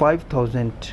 5000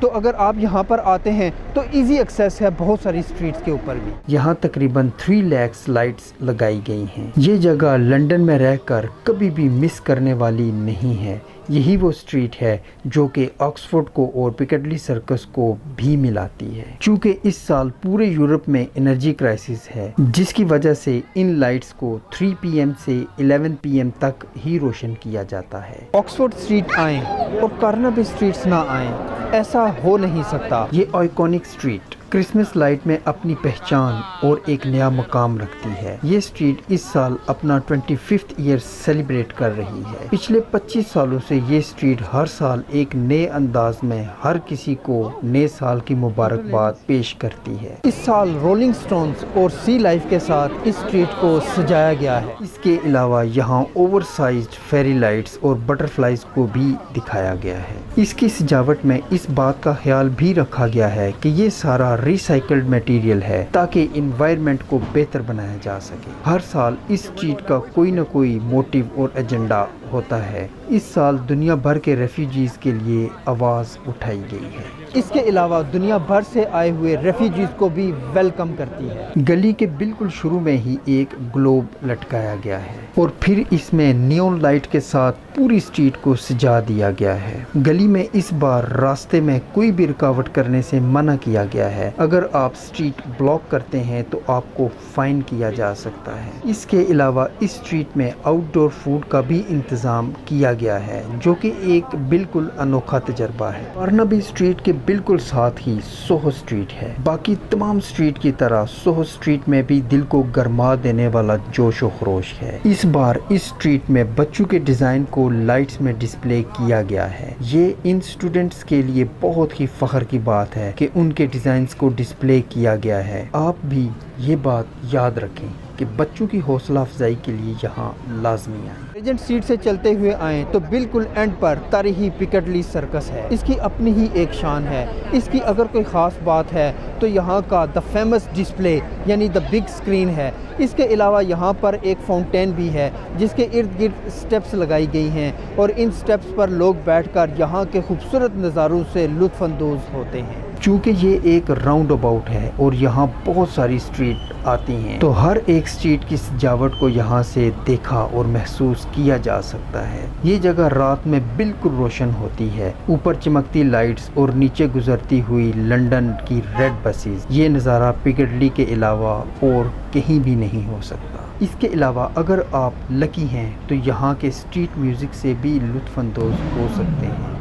تو اگر آپ یہاں پر آتے ہیں تو ایزی ایکسیس ہے بہت ساری اسٹریٹس کے اوپر بھی. یہاں تقریباً 3 لاکھ لائٹس لگائی گئی ہیں. یہ جگہ لنڈن میں رہ کر کبھی بھی مس کرنے والی نہیں ہے. یہی وہ اسٹریٹ ہے جو کہ آکسفورڈ کو اور پیکڈلی سرکس کو بھی ملاتی ہے. چونکہ اس سال پورے یورپ میں انرجی کرائسس ہے جس کی وجہ سے ان لائٹس کو 3 PM سے 11 PM تک ہی روشن کیا جاتا ہے. آکسفورڈ اسٹریٹ آئیں اور کارنبی اسٹریٹس نہ آئیں، ایسا ہو نہیں سکتا. یہ آئیکونک اسٹریٹ کرسمس لائٹ میں اپنی پہچان اور ایک نیا مقام رکھتی ہے. یہ اسٹریٹ اس سال اپنا 25واں ایئر سیلیبریٹ کر رہی ہے. پچھلے 25 سالوں سے یہ اسٹریٹ ہر سال ایک نئے انداز میں ہر کسی کو نئے سال کی مبارکباد پیش کرتی ہے. اس سال رولنگ سٹونز اور سی لائف کے ساتھ اس اسٹریٹ کو سجایا گیا ہے. اس کے علاوہ یہاں اوور سائزڈ فیری لائٹس اور بٹرفلائز کو بھی دکھایا گیا ہے. اس کی سجاوٹ میں اس بات کا خیال بھی رکھا گیا ہے کہ یہ سارا ریسائیکلڈ میٹیریل ہے تاکہ انوائرمنٹ کو بہتر بنایا جا سکے. ہر سال اس اسٹریٹ کا کوئی نہ کوئی موٹیو اور ایجنڈا ہوتا ہے. اس سال دنیا بھر کے ریفیوجیز کے لیے آواز اٹھائی گئی ہے. اس کے علاوہ دنیا بھر سے آئے ہوئے ریفیوجیز کو بھی ویلکم کرتی ہے. گلی کے بالکل شروع میں ہی ایک گلوب لٹکایا گیا ہے اور پھر اس میں نیون لائٹ کے ساتھ پوری اسٹریٹ کو سجا دیا گیا ہے. گلی میں اس بار راستے میں کوئی بھی رکاوٹ کرنے سے منع کیا گیا ہے. اگر آپ اسٹریٹ بلاک کرتے ہیں تو آپ کو فائن کیا جا سکتا ہے. اس کے علاوہ اس اسٹریٹ میں آؤٹ ڈور فوڈ کا بھی انتظام کیا گیا ہے جو کہ ایک بالکل انوکھا تجربہ ہے. بارنبی اسٹریٹ کے بالکل ساتھ ہی سوہو اسٹریٹ ہے. باقی تمام اسٹریٹ کی طرح سوہو اسٹریٹ میں بھی دل کو گرما دینے والا جوش و خروش ہے. اس بار اس اسٹریٹ میں بچوں کے ڈیزائن کو لائٹس میں ڈسپلے کیا گیا ہے. یہ ان اسٹوڈنٹس کے لیے بہت ہی فخر کی بات ہے کہ ان کے ڈیزائنز کو ڈسپلے کیا گیا ہے. آپ بھی یہ بات یاد رکھیں کہ بچوں کی حوصلہ افزائی کے لیے یہاں لازمی آئیں. ریجنٹ اسٹریٹ سے چلتے ہوئے آئیں تو بالکل اینڈ پر تاریخی پیکڈلی سرکس ہے. اس کی اپنی ہی ایک شان ہے. اس کی اگر کوئی خاص بات ہے تو یہاں کا دا فیمس ڈسپلے یعنی دا بگ اسکرین ہے. اس کے علاوہ یہاں پر ایک فاؤنٹین بھی ہے جس کے ارد گرد سٹیپس لگائی گئی ہیں اور ان سٹیپس پر لوگ بیٹھ کر یہاں کے خوبصورت نظاروں سے لطف اندوز ہوتے ہیں. چونکہ یہ ایک راؤنڈ اباؤٹ ہے اور یہاں بہت ساری اسٹریٹ آتی ہیں تو ہر ایک اسٹریٹ کی سجاوٹ کو یہاں سے دیکھا اور محسوس کیا جا سکتا ہے. یہ جگہ رات میں بالکل روشن ہوتی ہے. اوپر چمکتی لائٹس اور نیچے گزرتی ہوئی لنڈن کی ریڈ بسیز. یہ نظارہ پیکڈلی کے علاوہ اور کہیں بھی نہیں ہو سکتا. اس کے علاوہ اگر آپ لکی ہیں تو یہاں کے اسٹریٹ میوزک سے بھی لطف اندوز ہو سکتے ہیں.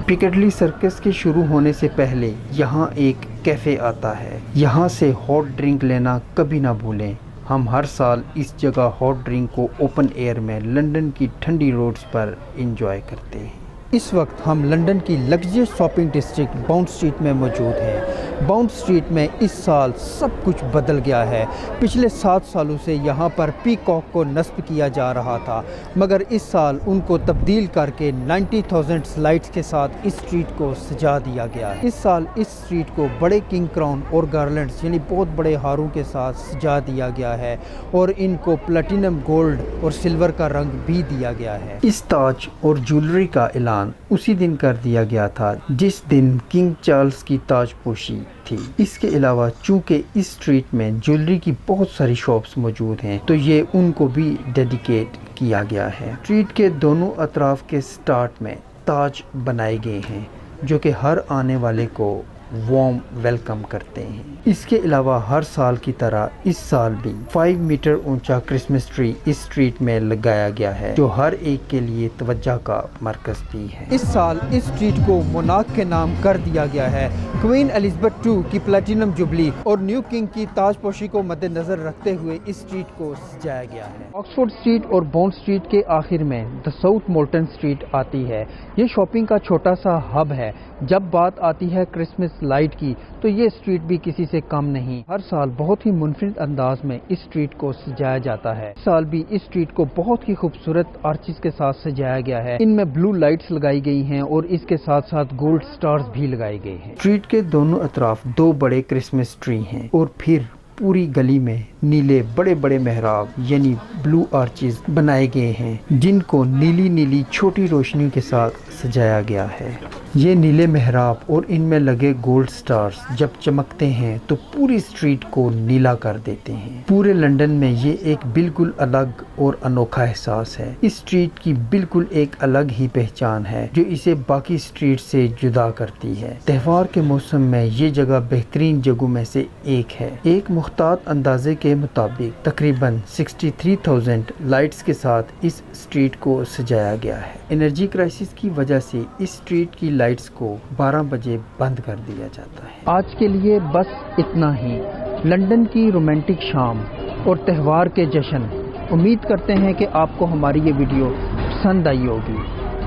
پیکڈلی سرکس کے شروع ہونے سے پہلے یہاں ایک کیفے آتا ہے. یہاں سے ہاٹ ڈرنک لینا کبھی نہ بھولیں. ہم ہر سال اس جگہ ہاٹ ڈرنک کو اوپن ایئر میں لنڈن کی ٹھنڈی روڈز پر انجوائے کرتے ہیں. اس وقت ہم لنڈن کی luxurious shopping district Bond Street میں موجود ہیں. باؤنڈ اسٹریٹ میں اس سال سب کچھ بدل گیا ہے. پچھلے 7 سالوں سے یہاں پر پی کاک کو نصب کیا جا رہا تھا مگر اس سال ان کو تبدیل کر کے 90,000 لائٹس کے ساتھ اس اسٹریٹ کو سجا دیا گیا ہے. اس سال اس اسٹریٹ کو بڑے کنگ کراؤن اور گارلینڈز یعنی بہت بڑے ہاروں کے ساتھ سجا دیا گیا ہے اور ان کو پلیٹینم گولڈ اور سلور کا رنگ بھی دیا گیا ہے. اس تاج اور جولری کا اعلان اسی دن کر دیا گیا تھا جس دن کنگ چارلز کی تاج پوشی تھی. اس کے علاوہ چونکہ اس اسٹریٹ میں جولری کی بہت ساری شاپس موجود ہیں تو یہ ان کو بھی ڈیڈیکیٹ کیا گیا ہے. اسٹریٹ کے دونوں اطراف کے سٹارٹ میں تاج بنائے گئے ہیں جو کہ ہر آنے والے کو وارم ویلکم کرتے ہیں. اس کے علاوہ ہر سال کی طرح اس سال بھی 5 میٹر اونچا کرسمس ٹری اس اسٹریٹ میں لگایا گیا ہے جو ہر ایک کے لیے توجہ کا مرکز بھی ہے. اس سال اس اسٹریٹ کو مونارک کے نام کر دیا گیا ہے. کوئین ایلزابتھ II کی پلیٹینم جوبلی اور نیو کنگ کی تاج پوشی کو مد نظر رکھتے ہوئے اس اسٹریٹ کو سجایا گیا ہے. آکسفورڈ اسٹریٹ اور باؤنڈ اسٹریٹ کے آخر میں دا ساؤتھ مولٹن اسٹریٹ آتی ہے. یہ شاپنگ کا چھوٹا سا ہب ہے. جب بات آتی ہے کرسمس لائٹ کی تو یہ اسٹریٹ بھی کسی سے کم نہیں۔ ہر سال بہت ہی منفرد انداز میں اس اسٹریٹ کو سجایا جاتا ہے۔ اس سال بھی اس اسٹریٹ کو بہت ہی خوبصورت آرچز کے ساتھ سجایا گیا ہے۔ ان میں بلو لائٹس لگائی گئی ہیں اور اس کے ساتھ ساتھ گولڈ سٹارز بھی لگائے گئے ہیں۔ اسٹریٹ کے دونوں اطراف 2 بڑے کرسمس ٹری ہیں اور پھر پوری گلی میں نیلے بڑے بڑے محراب یعنی بلو آرچز بنائے گئے ہیں، جن کو نیلی نیلی چھوٹی روشنی کے ساتھ سجایا گیا ہے۔ یہ نیلے محراب اور ان میں لگے گولڈ سٹارز جب چمکتے ہیں تو پوری اسٹریٹ کو نیلا کر دیتے ہیں۔ پورے لندن میں یہ ایک بالکل الگ اور انوکھا احساس ہے۔ اس اسٹریٹ کی بالکل ایک الگ ہی پہچان ہے جو اسے باقی اسٹریٹ سے جدا کرتی ہے۔ تہوار کے موسم میں یہ جگہ بہترین جگہوں میں سے ایک ہے۔ ایک محتاط اندازے کے مطابق تقریباً 63,000 لائٹس کے ساتھ اس اسٹریٹ کو سجایا گیا ہے۔ انرجی کرائسس کی وجہ سے اس اسٹریٹ کی لائٹس کو 12 بجے بند کر دیا جاتا ہے۔ آج کے لیے بس اتنا ہی۔ لندن کی رومانٹک شام اور تہوار کے جشن، امید کرتے ہیں کہ آپ کو ہماری یہ ویڈیو پسند آئی ہوگی۔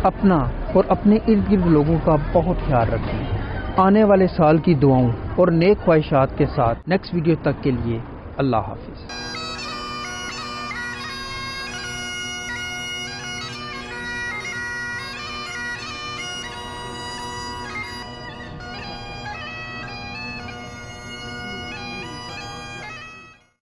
اپنا اور اپنے ارد گرد لوگوں کا بہت خیال رکھیں۔ آنے والے سال کی دعاؤں اور نیک خواہشات کے ساتھ نیکسٹ ویڈیو تک کے لیے اللہ حافظ۔